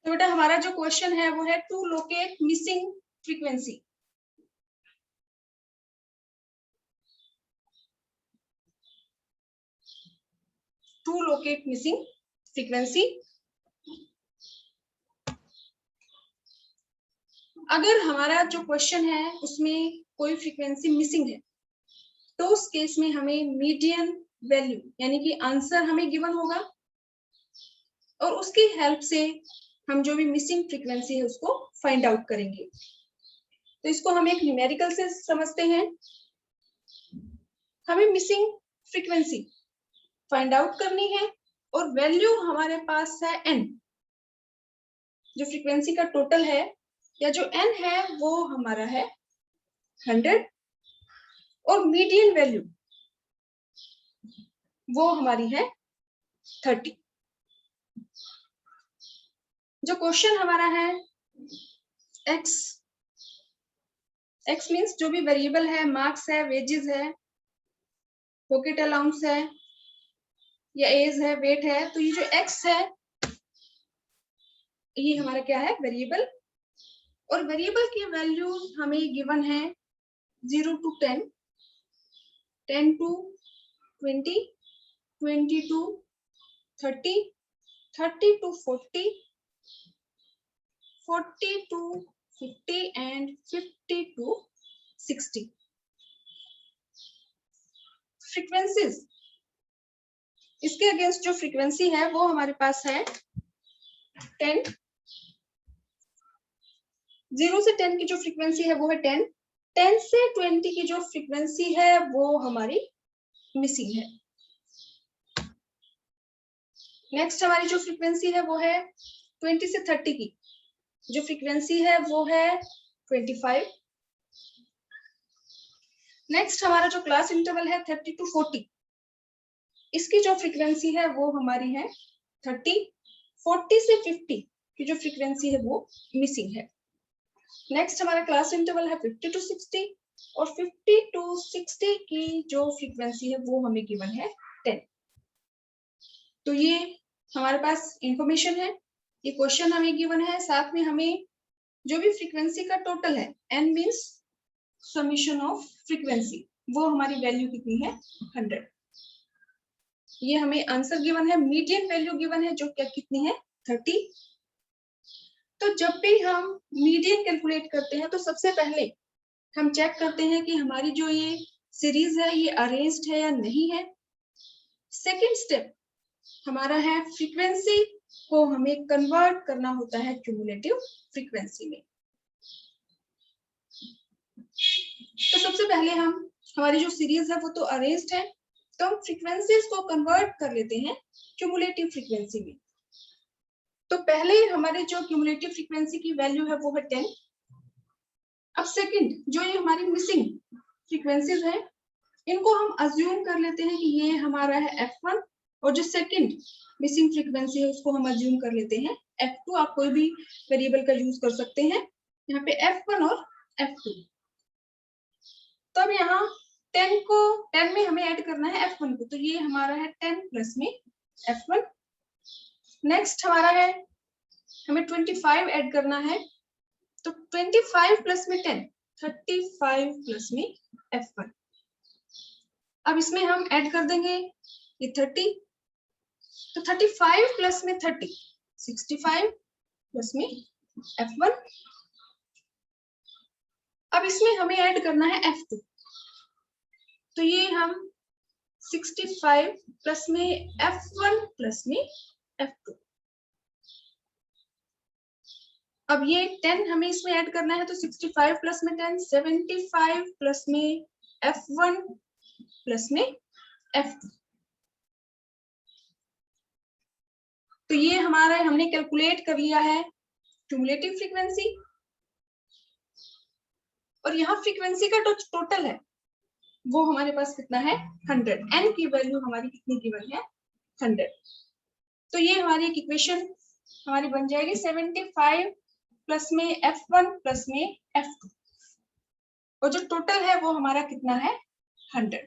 तो बेटा हमारा जो क्वेश्चन है वो है to locate missing frequency. To locate missing frequency. अगर हमारा जो क्वेश्चन है उसमें कोई फ्रीक्वेंसी मिसिंग है तो उस केस में हमें मीडियन वैल्यू यानी कि आंसर हमें गिवन होगा और उसकी हेल्प से हम जो भी मिसिंग फ्रीक्वेंसी है उसको फाइंड आउट करेंगे। तो इसको हम एक न्यूमेरिकल से समझते हैं। हमें मिसिंग फ्रीक्वेंसी फाइंड आउट करनी है और वैल्यू हमारे पास है n, जो फ्रीक्वेंसी का टोटल है या जो n है वो हमारा है 100 और मीडियन वैल्यू वो हमारी है 30। जो क्वेश्चन हमारा है x मीन्स जो भी वेरिएबल है, मार्क्स है, वेजेस है, पॉकेट अलाउंस है या एज है, वेट है, तो ये जो x है ये हमारा क्या है वेरिएबल। और वेरिएबल की वैल्यू हमें गिवन है 0 to 10, 10 to 20, 20 to 30, 30 to 40, 40 to 50 and 50 to 60 frequencies. इसके अगेंस्ट जो फ्रीक्वेंसी है वो हमारे पास है 10, 0 से 10 की जो फ्रीक्वेंसी है वो है 10, 10 से 20 की जो फ्रीक्वेंसी है वो हमारी मिसिंग है। नेक्स्ट हमारी जो फ्रीक्वेंसी है वो है 20 से 30 की जो फ्रीक्वेंसी है वो है 25। नेक्स्ट हमारा जो क्लास इंटरवल है 30 to 40, इसकी जो फ्रीक्वेंसी है वो हमारी है 30, 40 से 50 की जो फ्रीक्वेंसी है वो मिसिंग है। नेक्स्ट हमारा क्लास इंटरवल है 50 to 60 और 50 to 60 की जो फ्रीक्वेंसी है वो हमें गिवन है 10। तो ये हमारे पास इंफॉर्मेशन है, ये क्वेश्चन हमें गिवन है, साथ में हमें जो भी फ्रीक्वेंसी का टोटल है n means summation of frequency, वो हमारी वैल्यू कितनी है 100। ये हमें आंसर गिवन है, मीडियन वैल्यू गिवन है जो क्या कितनी है 30। तो जब भी हम मीडियन कैलकुलेट करते हैं तो सबसे पहले हम चेक करते हैं कि हमारी जो ये सीरीज है ये अरेंज्ड है या नहीं है। सेकेंड स्टेप हमारा है फ्रीक्वेंसी को हमें कन्वर्ट करना होता है क्यूमुलेटिव फ्रीक्वेंसी में। तो सबसे पहले हम हमारी जो सीरीज है वो तो अरेंज्ड है, तो हम फ्रीक्वेंसीज को कन्वर्ट कर लेते हैं क्यूमुलेटिव फ्रीक्वेंसी में। तो पहले हमारे जो क्यूमुलेटिव फ्रीक्वेंसी की वैल्यू है वो है 10। अब सेकंड जो ये हमारी मिसिंग फ्रीक्वेंसीज है इनको हम अज्यूम कर लेते हैं कि ये हमारा है f1 और जो सेकंड मिसिंग फ्रीक्वेंसी है उसको हम अज्यूम कर लेते हैं f2। आप कोई भी वेरिएबल का यूज कर सकते हैं यहाँ पे f1 और f2। तो अब यहाँ 10 में हमें ऐड करना है f1 को, तो ये हमारा है 10 प्लस में f1। नेक्स्ट हमारा है हमें 25 ऐड करना है, तो 25 प्लस में 10, 35 प्लस में f1। अब इसमें हम ऐड कर देंगे ये 30, तो 35 प्लस में 30, 65 प्लस में f1। अब इसमें हमें ऐड करना है f2, तो ये हम 65 प्लस में f1 प्लस में f2। अब ये 10 हमें इसमें ऐड करना है, तो 65 प्लस में 10, 75 प्लस में f1 प्लस में f2। तो ये हमारा हमने कैलकुलेट कर लिया है क्यूमुलेटिव फ्रीक्वेंसी। और यहाँ फ्रीक्वेंसी का टोटल है वो हमारे पास कितना है 100, n की वैल्यू हमारी कितनी गिवन है 100। तो ये हमारी एक इक्वेशन हमारी बन जाएगी 75 प्लस में f1 प्लस में f2 और जो टोटल है वो हमारा कितना है 100।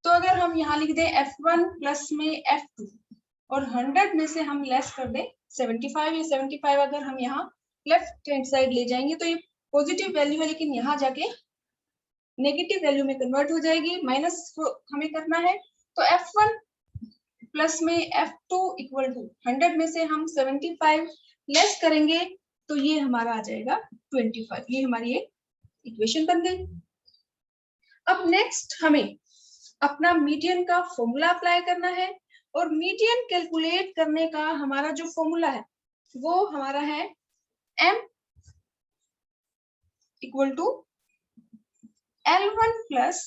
तो अगर हम यहाँ लिख दें f1 प्लस में f2 और 100 में से हम लेस कर दें 75, ये 75 अगर हम यहाँ लेफ्ट हैंड साइड ले जाएंगे तो ये पॉजिटिव वैल्यू है, लेकिन यहाँ जाके नेगेटिव वैल्यू में कन्वर्ट हो जाएगी, माइनस हमें करना है। तो F1 प्लस में F2 इक्वल टू 100 में से हम 75 लेस करेंगे तो ये हमारा आ जाएगा 25। ये हमारी एक इक्वेशन बन गई। अब नेक्स्ट हमें अपना मीडियन का फॉर्मूला अप्लाई करना है, और मीडियन कैलकुलेट करने का हमारा जो फॉर्मूला है वो हमारा है m equal to L1 plus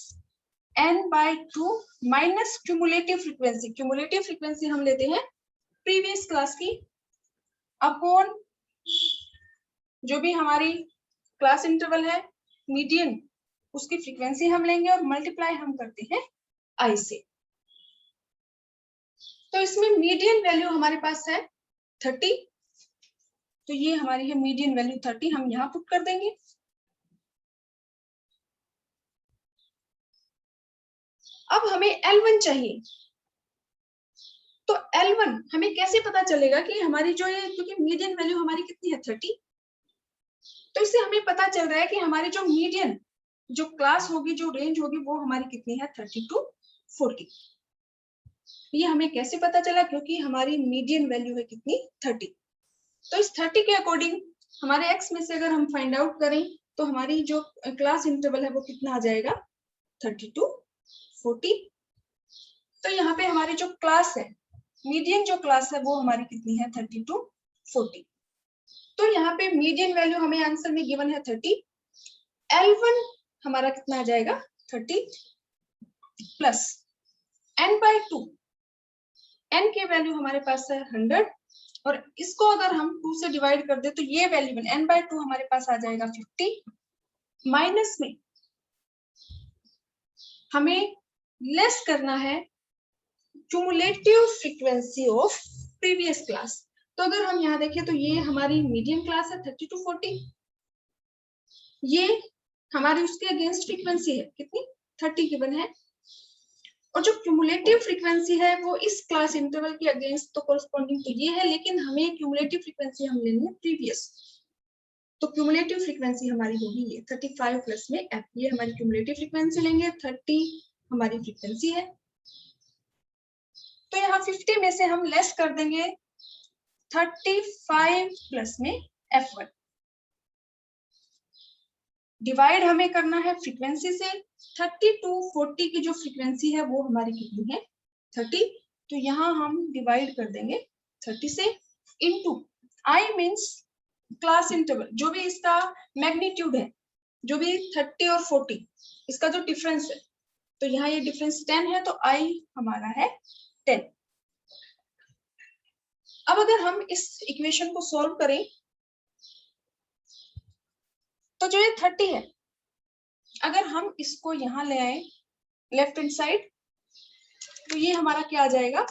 n/2 minus cumulative frequency. Cumulative frequency हम लेते हैं प्रीवियस क्लास की, अपॉन जो भी हमारी क्लास इंटरवल है मीडियन उसकी फ्रीक्वेंसी हम लेंगे और मल्टीप्लाई हम करते हैं I से। तो इसमें मीडियन वैल्यू हमारे पास है 30, तो ये हमारी है मीडियन वैल्यू 30, हम यहाँ पुट कर देंगे। अब हमें L1 चाहिए, तो L1 हमें कैसे पता चलेगा कि हमारी जो ये, क्योंकि मीडियन वैल्यू हमारी कितनी है 30, तो इससे हमें पता चल रहा है कि हमारी जो मीडियन जो क्लास होगी, जो रेंज होगी, वो हमारी कितनी है 30 to 40। ये हमें कैसे पता चला, क्योंकि हमारी मीडियन वैल्यू है कितनी 30। तो इस 30 के अकॉर्डिंग हमारे x में से अगर हम फाइंड आउट करें तो हमारी जो क्लास इंटरवल है वो कितना आ जाएगा 30 to 40। तो यहाँ पे हमारी जो क्लास है, मीडियन जो क्लास है वो हमारी कितनी है 30 to 40। तो यहाँ पे मीडियन वैल्यू हमें आंसर में गिवन है 30, L1 हमारा कितना आ जाएगा 30 प्लस n/2, n के वैल्यू हमारे पास है 100, और इसको अगर हम 2 से डिवाइड कर दे तो ये वैल्यू n/2 हमारे पास आ जाएगा 50, माइनस में हमें लेस करना है cumulative frequency of previous class. तो अगर हम यहाँ देखें तो ये हमारी मीडियम क्लास है 30 to 40, ये हमारी उसके अगेंस्ट फ्रीक्वेंसी है कितनी 30 गिवन है, और जो क्यूमुलेटिव फ्रीक्वेंसी है वो इस क्लास इंटरवल के अगेंस्ट तो कोरस्पॉन्डिंग तो ये है, लेकिन हमें क्यूमुलेटिव फ्रीक्वेंसी हम लेनी है प्रीवियस। तो क्यूमुलेटिव फ्रीक्वेंसी हमारी होगी ये 35 प्लस में f, ये हमारी क्यूमुलेटिव फ्रीक्वेंसी लेंगे, 30 हमारी फ्रीक्वेंसी है। तो यहाँ 50 में से हम लेस कर देंगे 35 प्लस में f1, डिवाइड हमें करना है फ्रीक्वेंसी से। 30 to 40 की जो फ्रीक्वेंसी है वो हमारी कितनी है 30, तो यहाँ हम डिवाइड कर देंगे 30 से, into I means class interval, जो भी इसका मैग्नीट्यूड है, जो भी 30 और 40 इसका जो डिफरेंस है, तो यहाँ ये डिफरेंस 10 है, तो I हमारा है 10। अब अगर हम इस इक्वेशन को सॉल्व करें तो जो ये 30 है, अगर हम इसको यहाँ ले आए लेफ्ट हैंड साइड, तो ये हमारा क्या आ जाएगा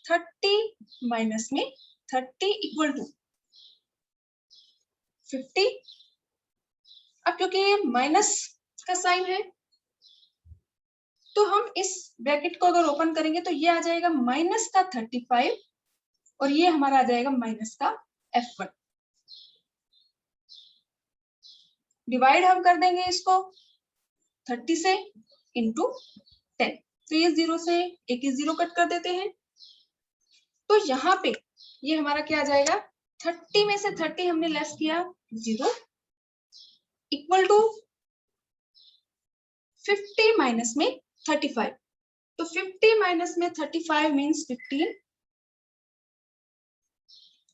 30 माइनस में 30 इक्वल टू 50। अब क्योंकि ये माइनस का साइन है तो हम इस ब्रैकेट को अगर ओपन करेंगे तो ये आ जाएगा माइनस का 35, और ये हमारा आ जाएगा माइनस का f1। डिवाइड हम कर देंगे इसको 30 से इंटू 10, तो ये 0 से एक ही 0 कट कर देते हैं, तो यहाँ पे ये हमारा क्या आ जाएगा 30 में से 30 हमने लेस किया 0 इक्वल टू 50 माइनस में 35, तो 50 माइनस में 35 मीन्स 15,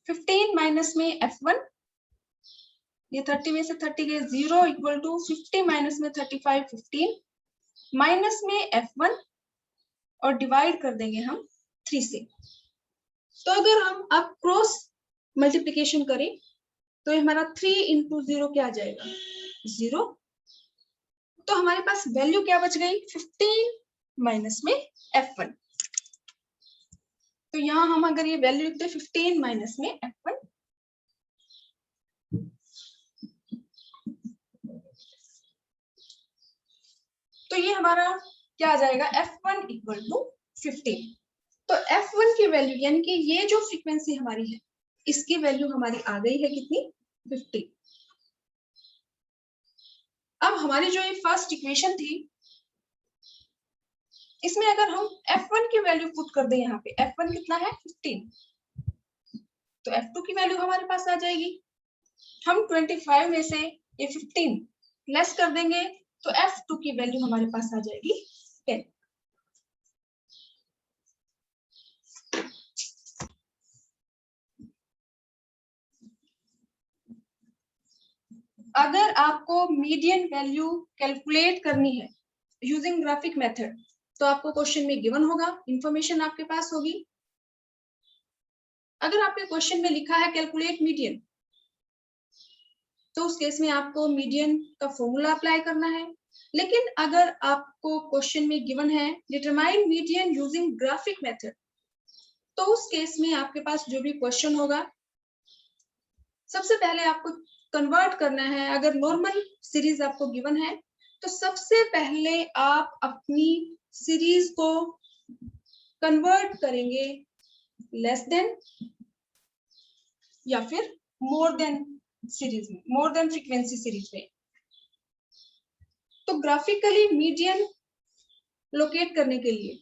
15 माइनस में f1, ये 30 में से 30 गए 0 इक्वल टू 50 माइनस में 35 15 माइनस में f1, और डिवाइड कर देंगे हम 3 से। तो अगर हम अब क्रॉस मल्टीप्लिकेशन करें तो ये हमारा 3 इंटू 0 क्या आ जाएगा 0, तो हमारे पास वैल्यू क्या बच गई 15 माइनस में f1। तो यहाँ हम अगर ये वैल्यू लिखते 15 माइनस में f1, तो ये हमारा क्या आ जाएगा f1 इक्वल टू 15। तो f1 की वैल्यू यानी कि ये जो फ्रीक्वेंसी हमारी है इसकी वैल्यू हमारी आ गई है कितनी, 50। अब हमारी जो ये फर्स्ट इक्वेशन थी, इसमें अगर हम F1 की वैल्यू पुट कर दें, यहाँ पे F1 कितना है 15, तो F2 की वैल्यू हमारे पास आ जाएगी। हम 25 में से ये 15 लेस कर देंगे तो F2 की वैल्यू हमारे पास आ जाएगी 10। अगर आपको मीडियन वैल्यू कैलकुलेट करनी है यूजिंग ग्राफिक मेथड, तो आपको क्वेश्चन में गिवन होगा, इंफॉर्मेशन आपके पास होगी। अगर आपके क्वेश्चन में लिखा है कैलकुलेट मीडियन, तो उस केस में आपको मीडियन का फॉर्मूला अप्लाई करना है। लेकिन अगर आपको क्वेश्चन में गिवन है determine median using graphic method, तो उस केस में आपके पास जो भी क्वेश्चन होगा, सबसे पहले आपको कन्वर्ट करना है। अगर नॉर्मल सीरीज आपको गिवन है, तो सबसे पहले आप अपनी सीरीज को कन्वर्ट करेंगे लेस देन या फिर मोर देन सीरीज में, मोर देन फ्रीक्वेंसी सीरीज में। तो ग्राफिकली मीडियन लोकेट करने के लिए,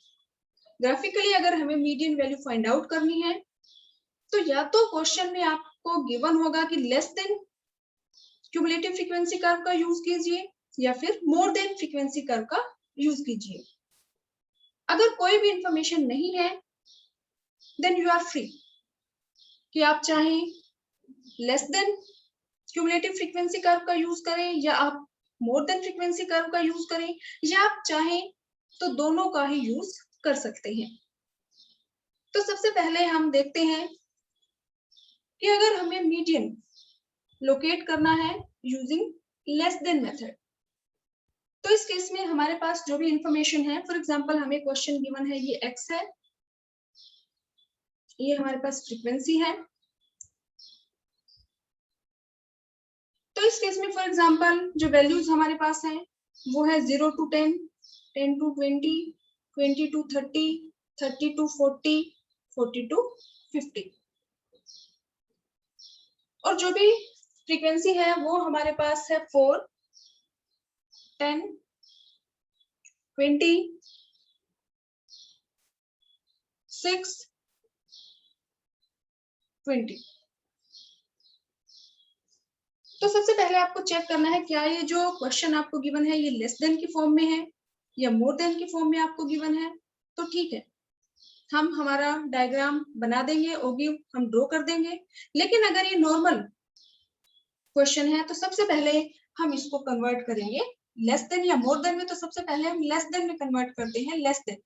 ग्राफिकली अगर हमें मीडियन वैल्यू फाइंड आउट करनी है, तो या तो क्वेश्चन में आपको गिवन होगा कि less than cumulative frequency curve का यूज कीजिए या फिर मोर देन फ्रीक्वेंसी कर्व का यूज कीजिए। अगर कोई भी इंफॉर्मेशन नहीं है, देन यू आर फ्री कि आप चाहें less than cumulative frequency curve का यूज करें या आप मोर देन फ्रीक्वेंसी कर्व का यूज करें, या आप चाहें तो दोनों का ही यूज कर सकते हैं। तो सबसे पहले हम देखते हैं कि अगर हमें मीडियन लोकेट करना है यूजिंग लेस देन मेथड, तो इस केस में हमारे पास जो भी इंफॉर्मेशन है, फॉर एग्जांपल हमें क्वेश्चन गिवन है ये x है, ये हमारे पास फ्रीक्वेंसी है। तो इस केस में फॉर एग्जांपल जो वैल्यूज हमारे पास हैं वो है 0 to 10, 10 to 20, 20 to 30, 30 to 40, 40 to 50। और जो भी फ्रीक्वेंसी है वो हमारे पास है 4, 10, 20, 6, 20। तो सबसे पहले आपको चेक करना है क्या ये जो क्वेश्चन आपको गिवन है ये लेस देन की फॉर्म में है या मोर देन की फॉर्म में आपको गिवन है। तो ठीक है, हम हमारा डायग्राम बना देंगे, ओगिव हम ड्रॉ कर देंगे। लेकिन अगर ये नॉर्मल क्वेश्चन है तो सबसे पहले हम इसको कन्वर्ट करेंगे लेस देन या मोर देन में। तो सबसे पहले हम लेस देन में कन्वर्ट करते हैं लेस देन,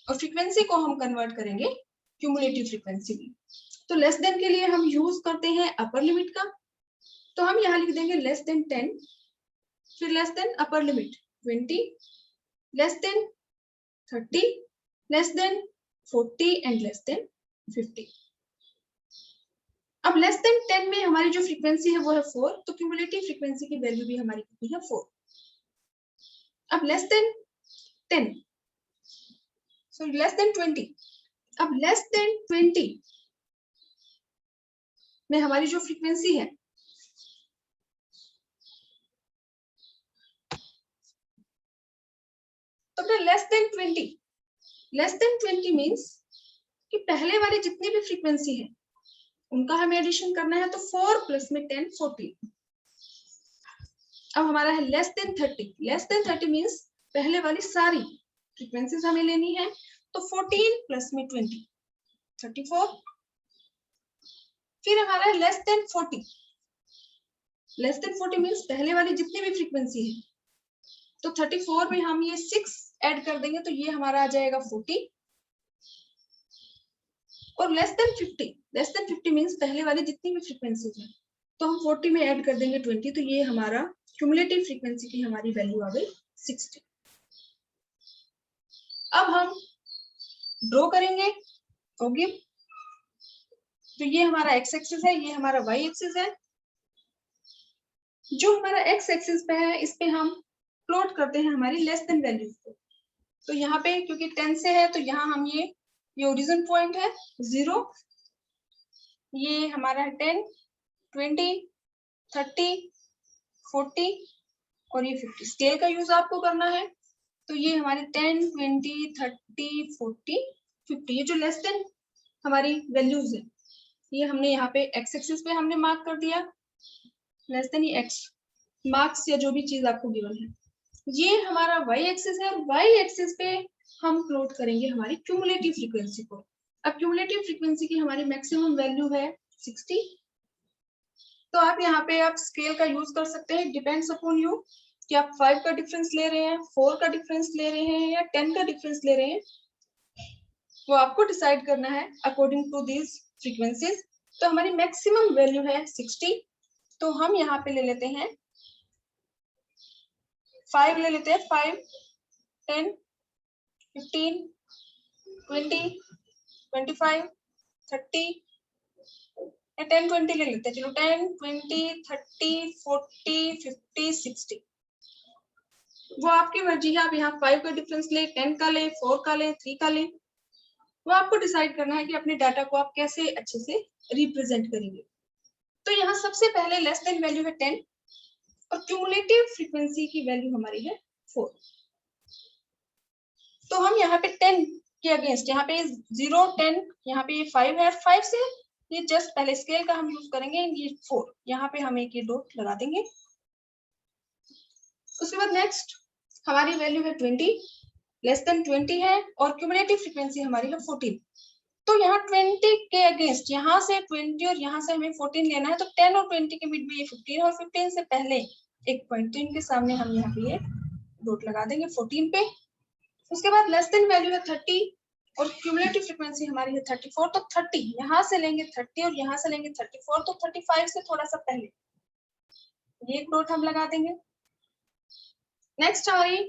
और फ्रीक्वेंसी को हम कन्वर्ट करेंगे क्यूमुलेटिव फ्रीक्वेंसी में। तो लेस देन के लिए हम यूज करते हैं अपर लिमिट का, तो हम यहाँ लिख देंगे लेस देन 10, फिर less than upper limit 20, less than 30, less than 40 and less than 50। अब लेस देन 10 में हमारी जो फ्रीक्वेंसी है वो है 4, तो क्यूमुलेटिव फ्रीक्वेंसी की वैल्यू भी हमारी कितनी है 4। अब less than 10, sorry less than 20, अब लेस देन 20 में हमारी जो फ्रीक्वेंसी है तो less than 20, less than 20 means कि पहले वाली जितनी भी फ्रीक्वेंसी है उनका हमें एडिशन करना है। तो 4 प्लस में 10, 40। अब हमारा है less than 30, less than 30 means पहले वाली सारी फ्रीक्वेंसीज हमें लेनी है। तो 14 प्लस में 20, 34। फिर हमारा है less than 40, less than 40 means पहले वाली जितनी भी फ्रीक्वेंसी है, तो 34 में हम ये 6 ऐड कर देंगे तो ये हमारा आ जाएगा 40। और लेस देन 50 मींस पहले वाली जितनी भी फ्रीक्वेंसीज है, तो हम 40 में ऐड कर देंगे 20, तो ये हमारा क्यूमुलेटिव फ्रीक्वेंसी की हमारी वैल्यू आ गई 60। अब हम ड्रॉ करेंगे ओके। तो ये हमारा एक्स एक्सिस है, ये हमारा वाई एक्सिस है। जो हमारा एक्स एक्सिस पे है इस पे हम प्लॉट करते हैं हमारी लेस देन वैल्यूज को। तो यहाँ पे क्योंकि 10 से है तो यहाँ हम ये ओरिजिन पॉइंट है 0, ये हमारा है 10, 20, 30, 40 और ये 50। स्केल का यूज आपको करना है। तो ये हमारे 10, 20, 30, 40, 50 ये जो लेस देन हमारी वैल्यूज है, ये हमने यहाँ पे एक्स एक्सिस पे हमने मार्क कर दिया। लेस देन ये एक्स मार्क्स या जो भी चीज आपको गिवन है। ये हमारा वाई एक्सिस है और वाई एक्सिस पे हम प्लॉट करेंगे हमारी क्यूमुलेटिव फ्रीक्वेंसी को। अब क्यूमुलेटिव फ्रीक्वेंसी की हमारी मैक्सिमम वैल्यू है 60। तो आप यहाँ पे आप स्केल का यूज कर सकते हैं, डिपेंड्स अपॉन यू कि आप 5 का डिफरेंस ले रहे हैं, 4 का डिफरेंस ले रहे हैं या 10 का डिफरेंस ले रहे हैं, वो आपको डिसाइड करना है अकॉर्डिंग टू दीज फ्रीक्वेंसीज। तो हमारी मैक्सिमम वैल्यू है 60। तो हम यहाँ पे ले लेते हैं 5 ले लेते हैं, 5, 10, 15, 20, 25, 30 या 10, 20 ले लेते हैं। चलो 10, 20, 30, 40, 50, 60 वो आपकी मर्जी है। आप यहाँ 5 का डिफरेंस ले, 10 का ले, 4 का ले, 3 का ले, वो आपको डिसाइड करना है कि अपने डाटा को आप कैसे अच्छे से रिप्रेजेंट करेंगे। तो यहाँ सबसे पहले लेस देन वैल्यू है 10 और क्यूमुलेटिव फ्रीक्वेंसी की वैल्यू हमारी है 4। तो हम यहाँ पे 10 के अगेंस्ट, यहाँ पे 0, 10, यहाँ पे ये 5 है, 5 से ये जस्ट पहले स्केल का हम यूज करेंगे, ये 4 यहाँ पे हम एक ये डॉट लगा देंगे। उसके बाद नेक्स्ट हमारी वैल्यू है 20, लेस देन 20 है और क्यूमुलेटिव फ्रीक्वेंसी हमारी है 14। तो यहाँ 20 के अगेंस्ट, यहाँ से 20 और यहाँ से हमें 14 लेना है, तो 10 और 20 के बीच में ये 15 और 15 से पहले एक पॉइंट, तो इनके सामने हम यहाँ पे ये डॉट लगा देंगे 14 पे। उसके बाद लेस देन वैल्यू है 30 और क्यूमुलेटिव फ्रीक्वेंसी हमारी है 34। तो 30 यहाँ से लेंगे 30 और यहाँ से लेंगे 34, तो 35 से थोड़ा सा पहले ये एक डॉट हम लगा देंगे। नेक्स्ट हमारी